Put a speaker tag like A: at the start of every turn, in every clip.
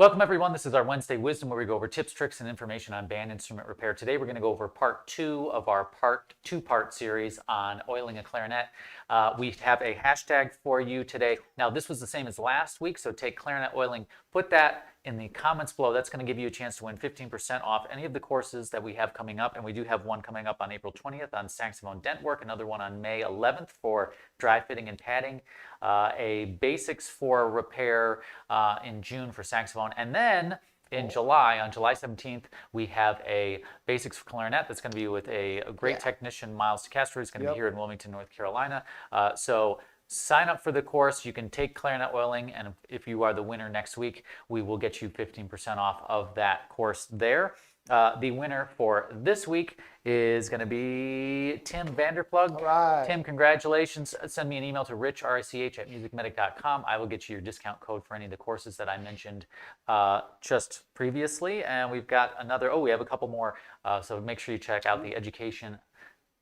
A: Welcome everyone, this is our Wednesday Wisdom where we go over tips, tricks, and information on band instrument repair. Today we're going to go over part 2 of our two-part series on oiling a clarinet. We have a hashtag for you today. Now this was the same as last week, so take clarinet oiling, put that in the comments below. That's going to give you a chance to win 15% off any of the courses that we have coming up, and we do have one coming up on April 20th on saxophone dent work, another one on May 11th for dry fitting and padding, a basics for repair in June for saxophone, and then in July, on July 17th, we have a basics for clarinet that's going to be with a great technician, Miles DeCastro. He's going to be here in Wilmington, North Carolina. So sign up for the course. You can take clarinet oiling, and if you are the winner next week, we will get you 15% off of that course there. The winner for this week is going to be Tim Vanderplug.
B: All right.
A: Tim, congratulations. Send me an email to rich@musicmedic.com. I will get you your discount code for any of the courses that I mentioned just previously. And we've got another, we have a couple more. So make sure you check out the education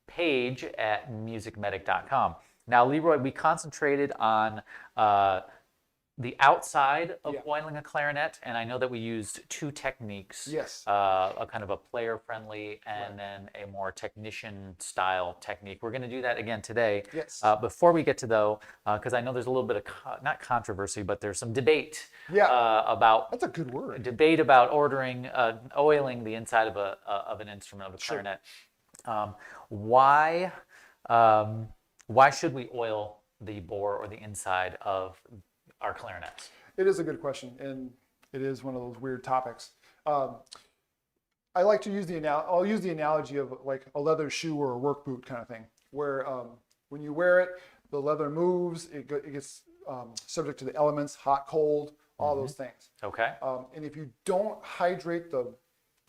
A: page at MusicMedic.com. Now, Leroy, we concentrated on the outside of oiling a clarinet, and I know that we used two techniques.
B: Yes.
A: A kind of a player-friendly and then a more technician-style technique. We're going to do that again today.
B: Yes.
A: Before we get to though, because I know there's a little bit of, not controversy, but there's some debate about...
B: That's a good word.
A: Debate about oiling the inside of an instrument, of a clarinet. Why should we oil the bore or the inside of our clarinets?
B: It is a good question, and it is one of those weird topics. I like to use I'll use the analogy of like a leather shoe or a work boot kind of thing, where when you wear it, the leather moves, it gets subject to the elements, hot, cold, all those things.
A: Okay.
B: And if you don't hydrate the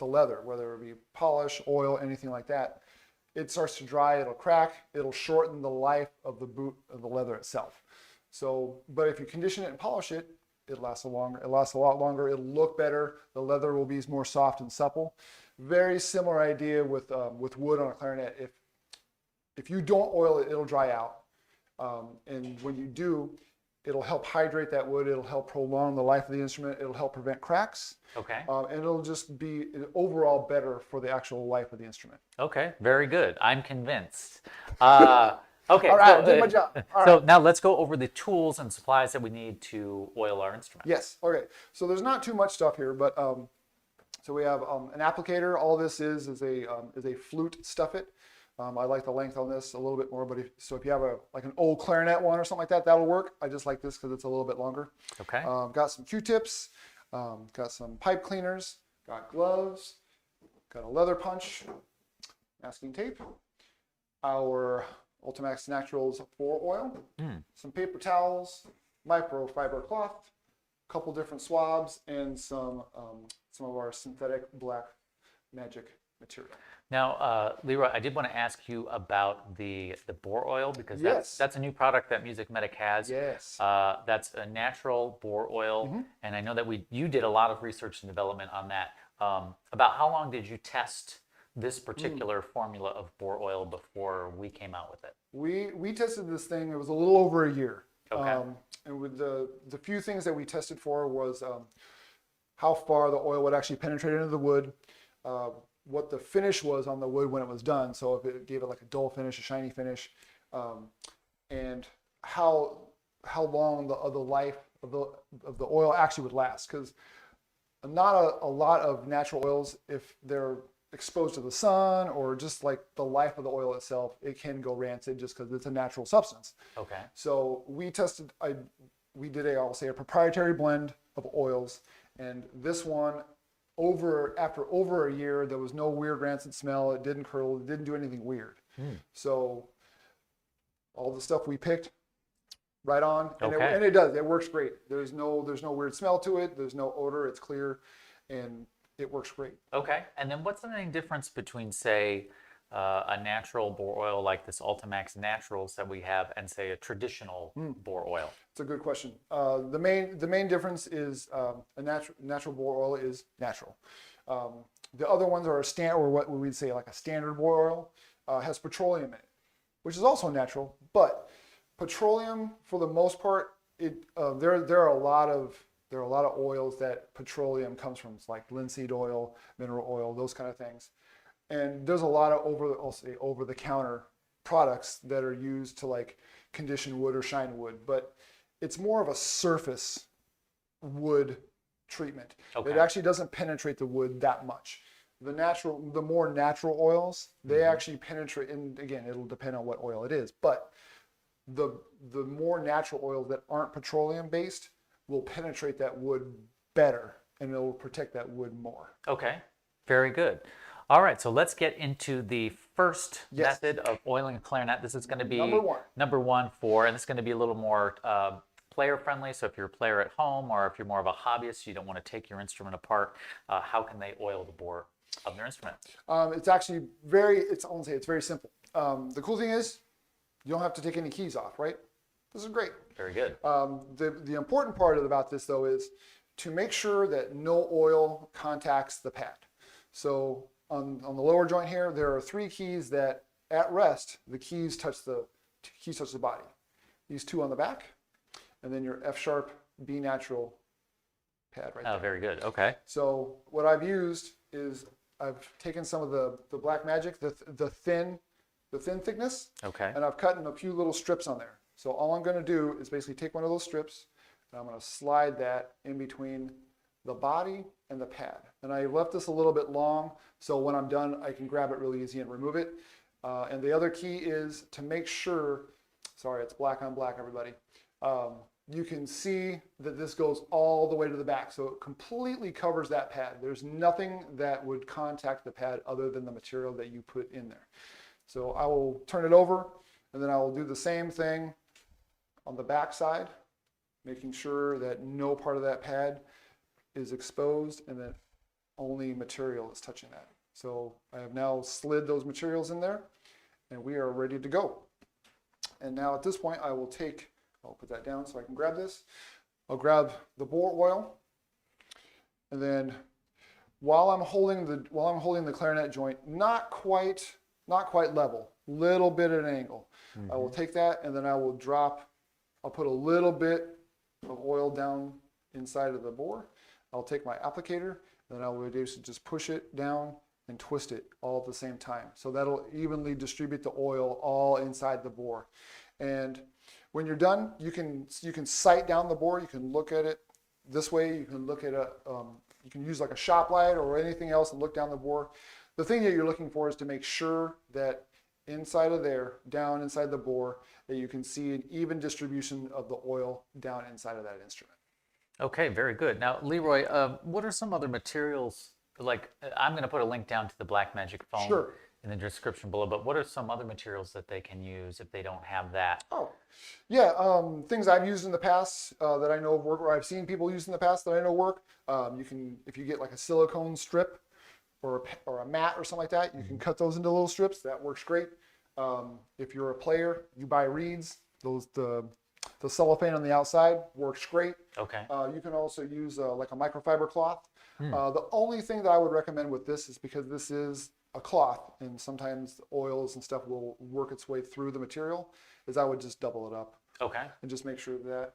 B: leather, whether it be polish, oil, anything like that, it starts to dry, it'll crack, it'll shorten the life of the boot of the leather itself. So, but if you condition it and polish it, it lasts a lot longer. It'll look better. The leather will be more soft and supple. Very similar idea with wood on a clarinet. If you don't oil it, it'll dry out. And when you do, it'll help hydrate that wood. It'll help prolong the life of the instrument. It'll help prevent cracks. Okay. And it'll just be overall better for the actual life of the instrument.
A: Okay, very good. I'm convinced. Okay,
B: all right, I did my job.
A: So now let's go over the tools and supplies that we need to oil our instrument.
B: Yes, okay. So there's not too much stuff here, but so we have an applicator. All this is a flute stuffit. I like the length on this a little bit more, but if you have like an old clarinet one or something like that, that'll work. I just like this because it's a little bit longer.
A: Okay.
B: Got some Q-tips, got some pipe cleaners, got gloves, got a leather punch, masking tape, our UltiMax Naturals bore oil, some paper towels, microfiber cloth, a couple different swabs, and some of our synthetic black magic material.
A: Now, Leroy, I did want to ask you about the bore oil, because that's a new product that MusicMedic has.
B: Yes.
A: That's a natural bore oil, and I know that you did a lot of research and development on that. About how long did you test this particular formula of bore oil before we came out with it?
B: We tested this thing, it was a little over a year.
A: Okay.
B: And with the few things that we tested for was how far the oil would actually penetrate into the wood, what the finish was on the wood when it was done, so if it gave it like a dull finish, a shiny finish, and how long the life of the oil actually would last, because not a lot of natural oils, if they're exposed to the sun or just like the life of the oil itself, it can go rancid just because it's a natural substance. Okay. So we tested, we did I'll say a proprietary blend of oils, and this one, after over a year, there was no weird rancid smell. It didn't curdle. It didn't do anything weird. So all the stuff we picked, right on, and it does. It works great. There's no weird smell to it. There's no odor. It's clear, and it works great. Okay, and then what's the main difference between, say, a natural bore oil like this UltiMax Naturals that we have and, say, a traditional bore oil? It's a good question. The main difference is a natural bore oil is natural. The other ones are or what we'd say like a standard bore oil, has petroleum in it, which is also natural, but petroleum, for the most part, there are a lot of there are a lot of oils that petroleum comes from. It's like linseed oil, mineral oil, those kind of things. And there's a lot of over the counter products that are used to like condition wood or shine wood, but it's more of a surface wood treatment.
A: Okay.
B: It actually doesn't penetrate the wood that much. The more natural oils, they actually penetrate, and again, it'll depend on what oil it is, but the more natural oils that aren't petroleum based will penetrate that wood better, and it'll protect that wood more.
A: Okay, very good. All right, so let's get into the first method of oiling a clarinet. This is going to be number one for, and this is going to be a little more player friendly. So if you're a player at home, or if you're more of a hobbyist, you don't want to take your instrument apart, how can they oil the bore of their instrument?
B: It's actually I won't say it's very simple. The cool thing is you don't have to take any keys off, right? This is great.
A: Very good.
B: The important part about this though is to make sure that no oil contacts the pad. So on the lower joint here, there are 3 keys that at rest, the keys touch the body. These 2 on the back, and then your F sharp, B natural pad right there.
A: Oh, very good. Okay.
B: So what I've used is I've taken some of the Black Magic, the thin thickness,
A: okay,
B: and I've cut in a few little strips on there. So all I'm going to do is basically take one of those strips, and I'm going to slide that in between the body and the pad. And I left this a little bit long, so when I'm done, I can grab it really easy and remove it. And the other key is to make sure, sorry, it's black on black, everybody. You can see that this goes all the way to the back, so it completely covers that pad. There's nothing that would contact the pad other than the material that you put in there. So I will turn it over, and then I will do the same thing on the back side, making sure that no part of that pad is exposed and that only material is touching that. So I have now slid those materials in there, and we are ready to go. And now at this point, I'll put that down so I can grab this. I'll grab the bore oil, and then while I'm holding the clarinet joint, not quite level, little bit at an angle. I will take that, and then I'll put a little bit of oil down inside of the bore. I'll take my applicator, and then I will just push it down and twist it all at the same time. So that'll evenly distribute the oil all inside the bore. And when you're done, you can sight down the bore. You can look at it this way. You can look at you can use like a shop light or anything else and look down the bore. The thing that you're looking for is to make sure that inside of there, down inside the bore, that you can see an even distribution of the oil down inside of that instrument.
A: Okay, very good. Now, Leroy, what are some other materials? Like, I'm going to put a link down to the Black Magic foam in the description below, but what are some other materials that they can use if they don't have that? Oh,
B: yeah, things I've used in the past that I know work, or I've seen people use in the past that I know work. If you get like a silicone strip or a mat or something like that, you can cut those into little strips. That works great. If you're a player, you buy reeds. The cellophane on the outside works great.
A: Okay.
B: You can also use like a microfiber cloth. The only thing that I would recommend with this is because this is a cloth and sometimes oils and stuff will work its way through the material, is I would just double it up.
A: Okay.
B: And just make sure that,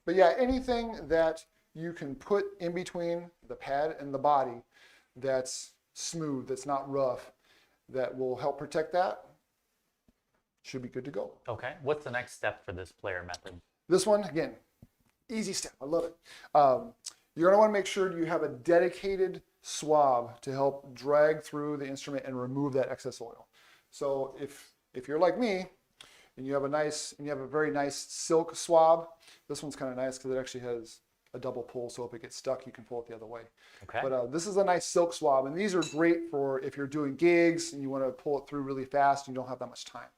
B: but yeah, anything that you can put in between the pad and the body that's smooth, that's not rough, that will help protect that, should be good to go.
A: Okay. What's the next step for this player method?
B: This one, again, easy step. I love it. You're going to want to make sure you have a dedicated swab to help drag through the instrument and remove that excess oil. So if you're like me and you have a very nice silk swab, this one's kind of nice because it actually has a double pull, so if it gets stuck, you can pull it the other way.
A: Okay.
B: But this is a nice silk swab, and these are great for if you're doing gigs and you want to pull it through really fast and you don't have that much time.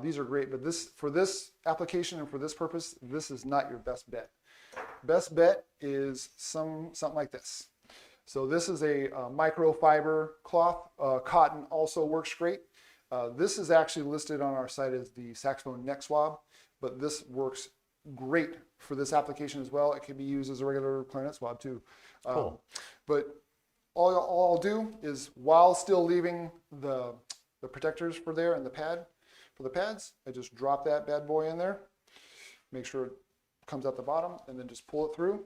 B: These are great, but for this application and for this purpose, this is not your best bet. Best bet is something like this. So this is a microfiber cloth. Cotton also works great. This is actually listed on our site as the saxophone neck swab, but this works great for this application as well. It can be used as a regular clarinet swab too.
A: Cool.
B: But all I'll do is, while still leaving the protectors for there and the pads, I just drop that bad boy in there, make sure it comes out the bottom, and then just pull it through,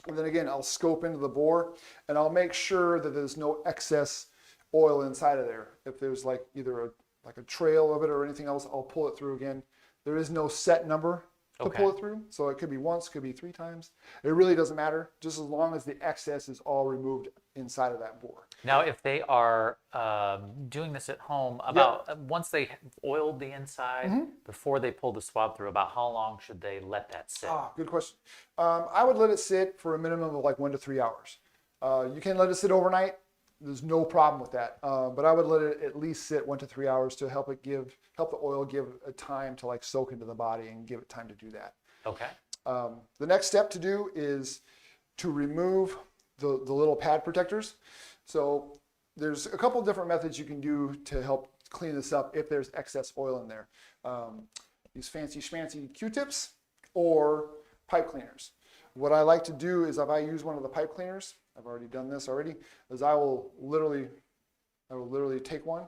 B: And then again, I'll scope into the bore and I'll make sure that there's no excess oil inside of there. If there's like either a trail of it or anything else, I'll pull it through again. There is no set number to pull it through. So it could be once, could be 3 times. It really doesn't matter, just as long as the excess is all removed inside of that bore.
A: Now, if they are doing this at home, about once they oiled the inside, before they pull the swab through, about how long should they let that sit?
B: Ah, good question. I would let it sit for a minimum of like 1 to 3 hours. You can let it sit overnight. There's no problem with that. But I would let it at least sit 1 to 3 hours to help the oil give a time to like soak into the body and give it time to do that.
A: Okay.
B: The next step to do is to remove the little pad protectors. So there's a couple different methods you can do to help clean this up if there's excess oil in there. These fancy schmancy Q-tips or pipe cleaners. What I like to do is if I use one of the pipe cleaners, I've already done this already, is I will literally take one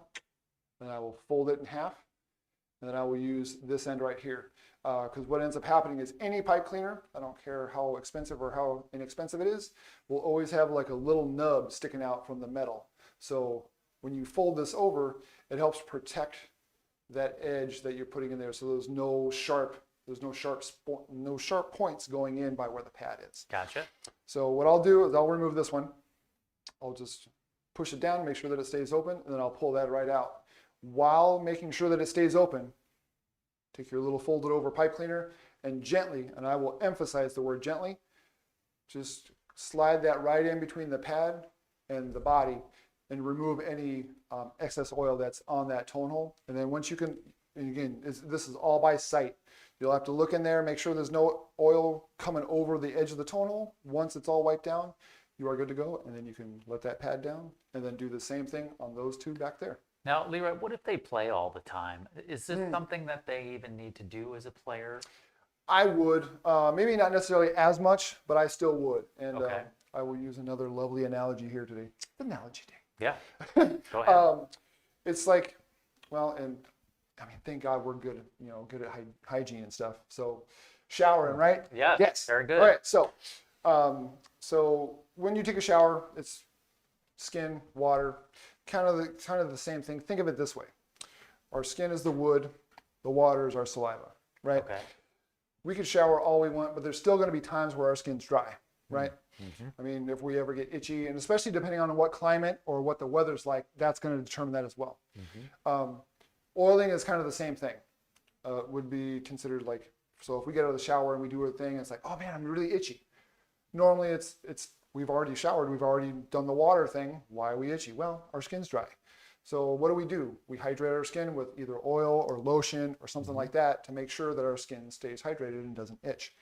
B: and I will fold it in half and then I will use this end right here. Because what ends up happening is any pipe cleaner, I don't care how expensive or how inexpensive it is, will always have like a little nub sticking out from the metal. So when you fold this over, it helps protect that edge that you're putting in there, so there's no sharp points going in by where the pad is.
A: Gotcha.
B: So what I'll do is I'll remove this one. I'll just push it down, make sure that it stays open, and then I'll pull that right out. While making sure that it stays open, take your little folded over pipe cleaner and gently, and I will emphasize the word gently, just slide that right in between the pad and the body and remove any excess oil that's on that tone hole. And then once you can, and again, this is all by sight. You'll have to look in there, make sure there's no oil coming over the edge of the tone hole. Once it's all wiped down, you are good to go. And then you can let that pad down and then do the same thing on those two back there.
A: Now, Leroy, what if they play all the time? Is this something that they even need to do as a player?
B: I would, maybe not necessarily as much, but I still would. And
A: Okay.
B: I will use another lovely analogy here today. Analogy day.
A: Yeah, go ahead.
B: It's like, well, and I mean, thank God we're good at hygiene and stuff. So showering, right?
A: Yeah,
B: yes.
A: very good.
B: All right, so when you take a shower, it's skin, water, kind of the same thing. Think of it this way. Our skin is the wood, the water is our saliva, right?
A: Okay.
B: We could shower all we want, but there's still going to be times where our skin's dry, right?
A: Mm-hmm.
B: I mean, if we ever get itchy, and especially depending on what climate or what the weather's like, that's going to determine that as well.
A: Mm-hmm.
B: Oiling is kind of the same thing. Would be considered like, so if we get out of the shower and we do a thing, it's like, oh man, I'm really itchy. Normally it's we've already showered, we've already done the water thing. Why are we itchy? Well, our skin's dry. So what do? We hydrate our skin with either oil or lotion or something like that to make sure that our skin stays hydrated and doesn't itch.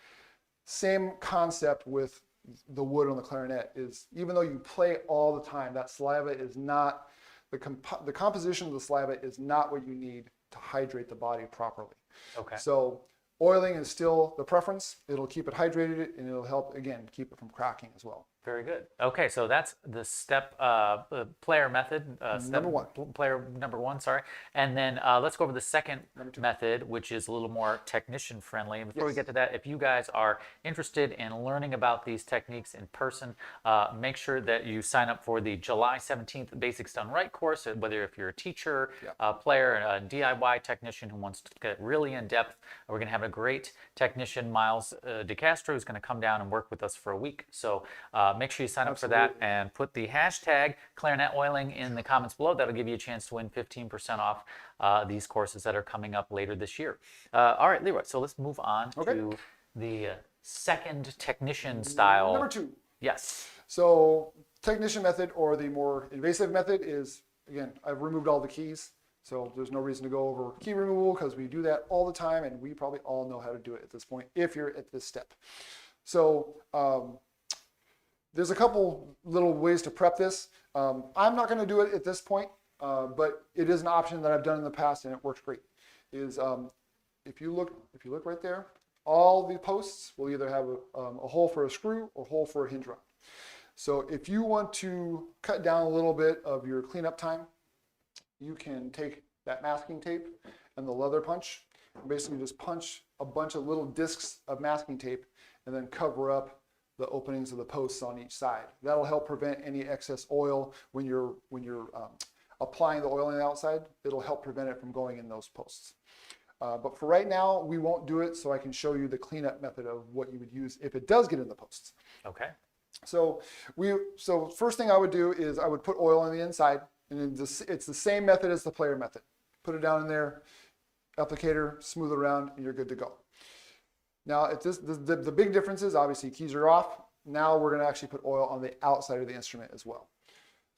B: Same concept with the wood on the clarinet is, even though you play all the time, that saliva is not, the composition of the saliva is not what you need to hydrate the body properly.
A: Okay.
B: So oiling is still the preference. It'll keep it hydrated and it'll help, again, keep it from cracking as well.
A: Very good. Okay, so that's the step player method.
B: Number one.
A: Player number one, sorry. And then let's go over the second method, which is a little more technician friendly. And before we get to that, if you guys are interested in learning about these techniques in person, make sure that you sign up for the July 17th Basics Done Right course, whether if you're a teacher, player, a DIY technician who wants to get really in depth. We're going to have a great technician, Miles DeCastro, who's going to come down and work with us for a week. So make sure you sign up for that and put the hashtag Clarinet Oiling in the comments below. That'll give you a chance to win 15% off these courses that are coming up later this year. All right, Leroy, so let's move on to the second technician style.
B: Number two.
A: Yes.
B: So technician method, or the more invasive method, is, again, I've removed all the keys. So there's no reason to go over key removal because we do that all the time and we probably all know how to do it at this point if you're at this step. So there's a couple little ways to prep this. I'm not going to do it at this point, but it is an option that I've done in the past and it works great. Is if you look right there, all the posts will either have a hole for a screw or a hole for a hinge rod. So if you want to cut down a little bit of your cleanup time, you can take that masking tape and the leather punch, and basically just punch a bunch of little discs of masking tape and then cover up the openings of the posts on each side. That'll help prevent any excess oil when you're applying the oil on the outside. It'll help prevent it from going in those posts. But for right now, we won't do it, so I can show you the cleanup method of what you would use if it does get in the posts.
A: Okay.
B: So first thing I would do is I would put oil on the inside, and it's the same method as the Plier method. Put it down in there, applicator, smooth around, and you're good to go. Now, the big difference is obviously keys are off. Now we're going to actually put oil on the outside of the instrument as well.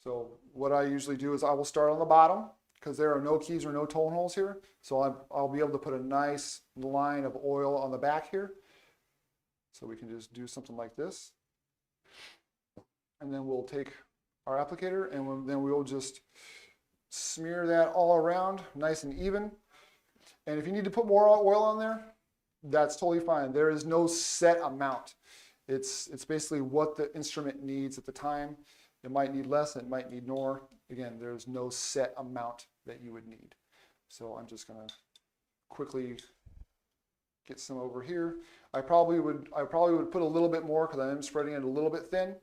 B: So what I usually do is I will start on the bottom because there are no keys or no tone holes here. So I'll be able to put a nice line of oil on the back here. So we can just do something like this. And then we'll take our applicator and then we'll just smear that all around nice and even. And if you need to put more oil on there, that's totally fine. There is no set amount. It's basically what the instrument needs at the time. It might need less, it might need more. Again, there's no set amount that you would need. So I'm just gonna quickly get some over here. I probably would put a little bit more because I am spreading it a little bit thin,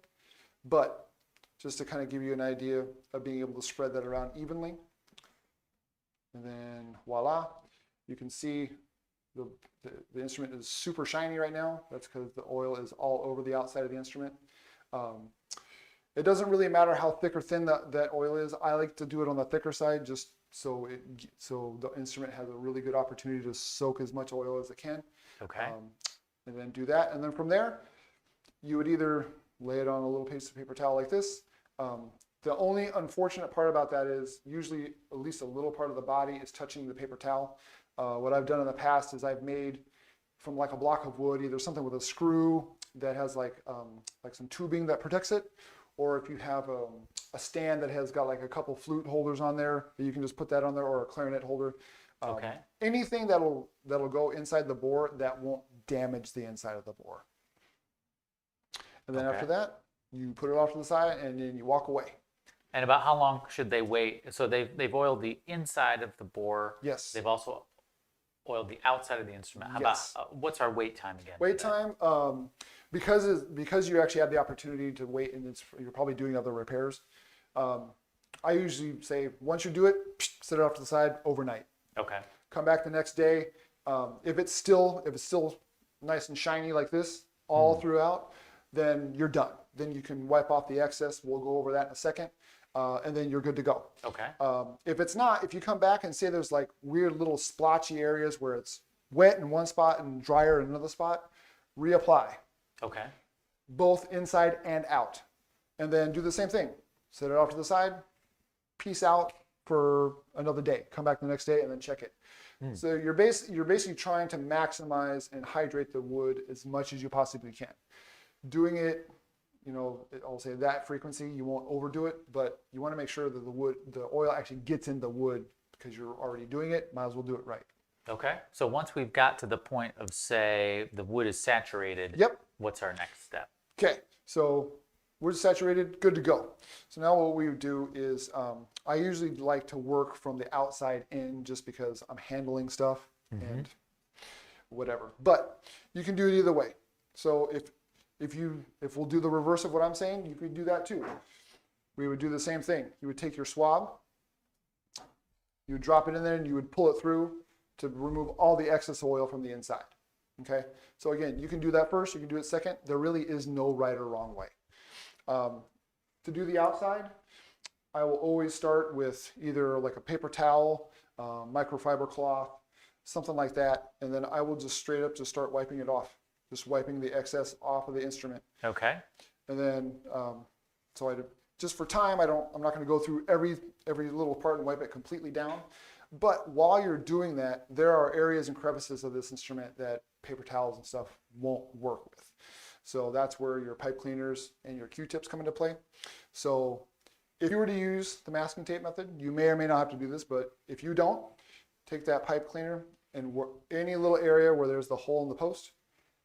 B: but just to kind of give you an idea of being able to spread that around evenly. And then voila, you can see the instrument is super shiny right now. That's because the oil is all over the outside of the instrument. It doesn't really matter how thick or thin that oil is. I like to do it on the thicker side just so the instrument has a really good opportunity to soak as much oil as it can.
A: Okay.
B: And then do that. And then from there, you would either lay it on a little piece of paper towel like this. The only unfortunate part about that is usually at least a little part of the body is touching the paper towel. What I've done in the past is I've made from like a block of wood, either something with a screw that has like some tubing that protects it, or if you have a stand that has got like a couple flute holders on there, you can just put that on there, or a clarinet holder.
A: Okay.
B: Anything that'll go inside the bore that won't damage the inside of the bore. And then after that, you put it off to the side and then you walk away.
A: And about how long should they wait? So they've oiled the inside of the bore.
B: Yes.
A: They've also oiled the outside of the instrument. How about what's our wait time again?
B: Wait time, because you actually have the opportunity to wait, and you're probably doing other repairs. I usually say once you do it, set it off to the side overnight.
A: Okay.
B: Come back the next day. If it's still nice and shiny like this all throughout, then you're done. Then you can wipe off the excess. We'll go over that in a second. And then you're good to go.
A: Okay.
B: If it's not, if you come back and say there's like weird little splotchy areas where it's wet in one spot and drier in another spot, reapply.
A: Okay.
B: Both inside and out. And then do the same thing. Set it off to the side, peace out for another day. Come back the next day and then check it. So you're basically trying to maximize and hydrate the wood as much as you possibly can. Doing it, I'll say that frequency, you won't overdo it, but you want to make sure that the oil actually gets in the wood because you're already doing it. Might as well do it right.
A: Okay. So once we've got to the point of, say, the wood is saturated,
B: yep.
A: What's our next step?
B: Okay. So wood is saturated, good to go. So now what we would do is I usually like to work from the outside in just because I'm handling stuff and whatever. But you can do it either way. So if we'll do the reverse of what I'm saying, you could do that too. We would do the same thing. You would take your swab, you would drop it in there, and you would pull it through to remove all the excess oil from the inside. Okay? So again, you can do that first, you can do it second. There really is no right or wrong way. To do the outside, I will always start with either like a paper towel, microfiber cloth, something like that, and then I will just straight up just start wiping it off. Just wiping the excess off of the instrument.
A: Okay.
B: And then, just for time, I'm not going to go through every little part and wipe it completely down. But while you're doing that, there are areas and crevices of this instrument that paper towels and stuff won't work with. So that's where your pipe cleaners and your Q-tips come into play. So if you were to use the masking tape method, you may or may not have to do this, but if you don't, take that pipe cleaner and any little area where there's the hole in the post,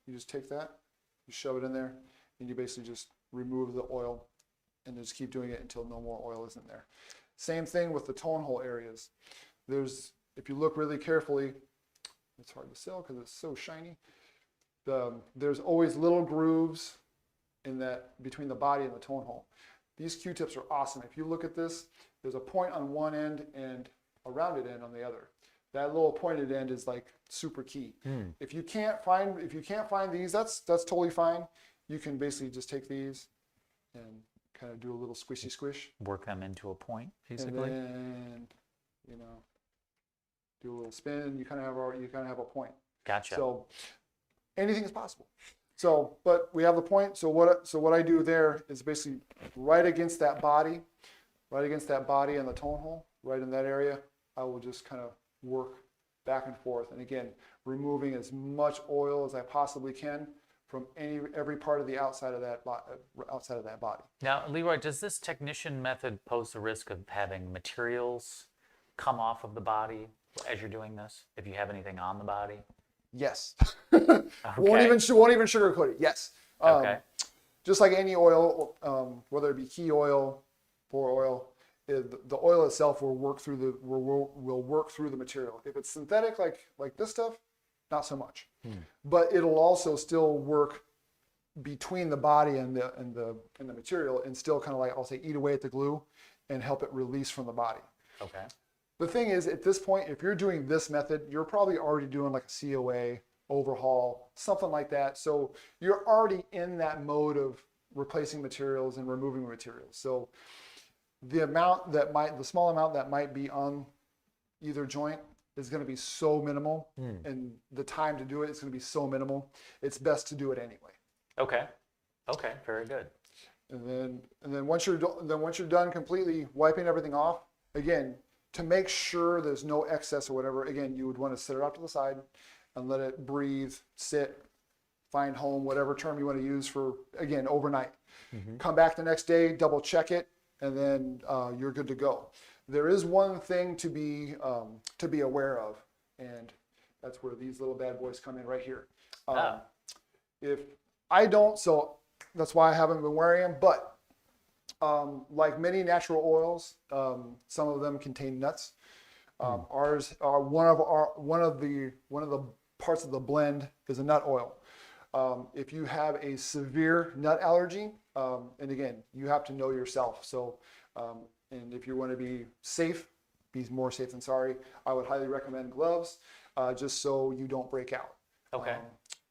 B: you just take that, you shove it in there, and you basically just remove the oil and just keep doing it until no more oil is in there. Same thing with the tone hole areas. If you look really carefully, it's hard to sell because it's so shiny. There's always little grooves between the body and the tone hole. These Q-tips are awesome. If you look at this, there's a point on one end and a rounded end on the other. That little pointed end is like super key. If you can't find these, that's totally fine. You can basically just take these and kind of do a little squishy squish.
A: Work them into a point, basically.
B: And then, do a little spin. You kind of have a point.
A: Gotcha.
B: So anything is possible. So, but we have the point. So what I do there is basically right against that body and the tone hole, right in that area. I will just kind of work back and forth, and again, removing as much oil as I possibly can from every part of the outside of that body.
A: Now, Leroy, does this technician method pose the risk of having materials come off of the body as you're doing this? If you have anything on the body?
B: Yes.
A: Okay.
B: Won't even sugarcoat it. Yes.
A: Okay.
B: Just like any oil, whether it be key oil, bore oil, the oil itself will work through the material. If it's synthetic like this stuff, not so much. But it'll also still work between the body and the material, and still kind of like, I'll say, eat away at the glue and help it release from the body.
A: Okay.
B: The thing is, at this point, if you're doing this method, you're probably already doing like a COA, overhaul, something like that. So you're already in that mode of replacing materials and removing materials. So the small amount that might be on either joint is going to be so minimal, and the time to do it is going to be so minimal. It's best to do it anyway.
A: Okay. Okay. Very good.
B: And then once you're done completely wiping everything off, again, to make sure there's no excess or whatever, again, you would want to set it off to the side and let it breathe, sit, find home, whatever term you want to use for, again, overnight. Come back the next day, double check it, and then you're good to go. There is one thing to be aware of, and that's where these little bad boys come in right here. If I don't, so that's why I haven't been wearing them, but like many natural oils, some of them contain nuts. Ours are one of the parts of the blend is a nut oil. If you have a severe nut allergy, and again, you have to know yourself. So, and if you want to be safe, be more safe than sorry, I would highly recommend gloves, just so you don't break out.
A: Okay.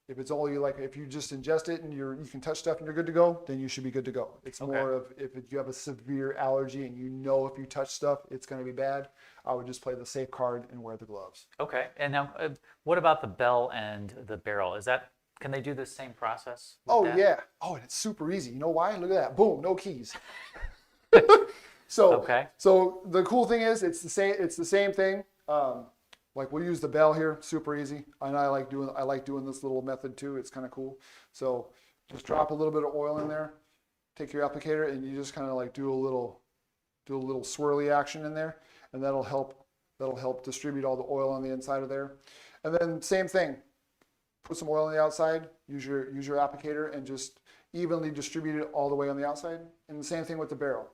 B: If it's only like, if you just ingest it and you can touch stuff and you're good to go, then you should be good to go. It's more of if you have a severe allergy and you know if you touch stuff, it's going to be bad, I would just play the safe card and wear the gloves.
A: Okay. And now, what about the bell and the barrel? Can they do the same process?
B: Oh, yeah. Oh, and it's super easy. You know why? Look at that. Boom, no keys. So the cool thing is it's the same thing. Like we'll use the bell here, super easy. And I like doing this little method too. It's kind of cool. So just drop a little bit of oil in there, take your applicator, and you just kind of like do a little swirly action in there, and that'll help distribute all the oil on the inside of there. And then same thing, put some oil on the outside, use your applicator, and just evenly distribute it all the way on the outside. And the same thing with the barrel.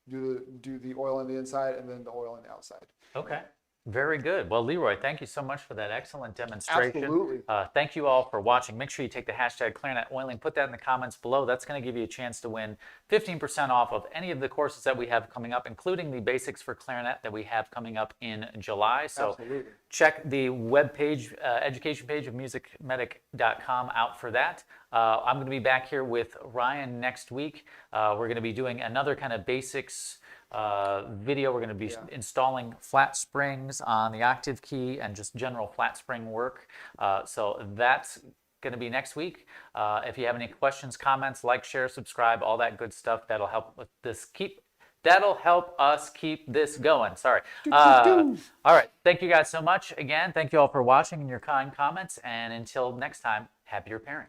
B: Do the oil on the inside and then the oil on the outside.
A: Okay. Very good. Well, Leroy, thank you so much for that excellent demonstration.
B: Absolutely.
A: Thank you all for watching. Make sure you take the hashtag Clarinet Oiling, put that in the comments below. That's going to give you a chance to win 15% off of any of the courses that we have coming up, including the Basics for Clarinet that we have coming up in July. So
B: Absolutely.
A: Check the web page, education page of MusicMedic.com out for that. I'm going to be back here with Ryan next week. We're going to be doing another kind of basics video. We're going to be installing flat springs on the octave key and just general flat spring work. So that's going to be next week. If you have any questions, comments, like, share, subscribe, all that good stuff, that'll help with this that'll help us keep this going. Sorry. All right. Thank you guys so much. Again, thank you all for watching and your kind comments. And until next time, happy repairing.